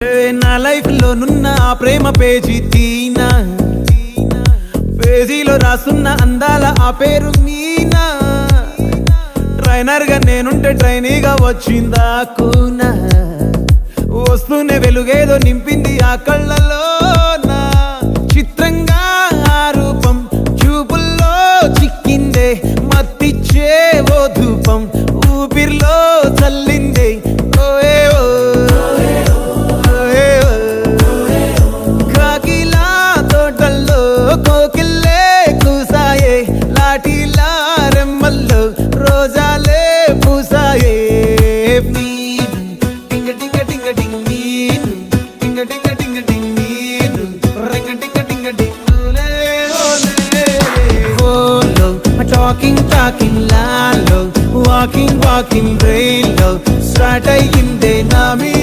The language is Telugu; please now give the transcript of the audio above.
నా లైఫ్ లో నున్న ఆ ప్రేమ పేజీ తీనా, పేజీలో రాసున్న అందాల ఆ పేరు మీనా. ట్రైనర్ గా నేనుంటే ట్రైనీగా వచ్చిందా కూనా, వస్తూనే వెలుగేదో నింపింది ఆ కళ్ళలో. చిత్రంగా ఆ రూపం చూపుల్లో చిక్కిందే, మత్తిచ్చే ఓ ధూపం ఊపిరిలో చల్లిందే. కాకిలా తోటల్లో కోకిల్లే కూసాయే, లాఠీలా రెమ్మల్లో రోజాలే పూసాయే. టింగ టింగ టింగ టింగ్ నీరు, టింగ టింగ టింగ టింగ్ నీరు, రింగ టింగ టింగ టింగులే ఓలో. టాకింగ్ టాకింగ్ లాలో, వాకింగ్ వాకింగ్ బ్రెయిన్ లో స్టార్ట్ అయ్యిందే నా మీ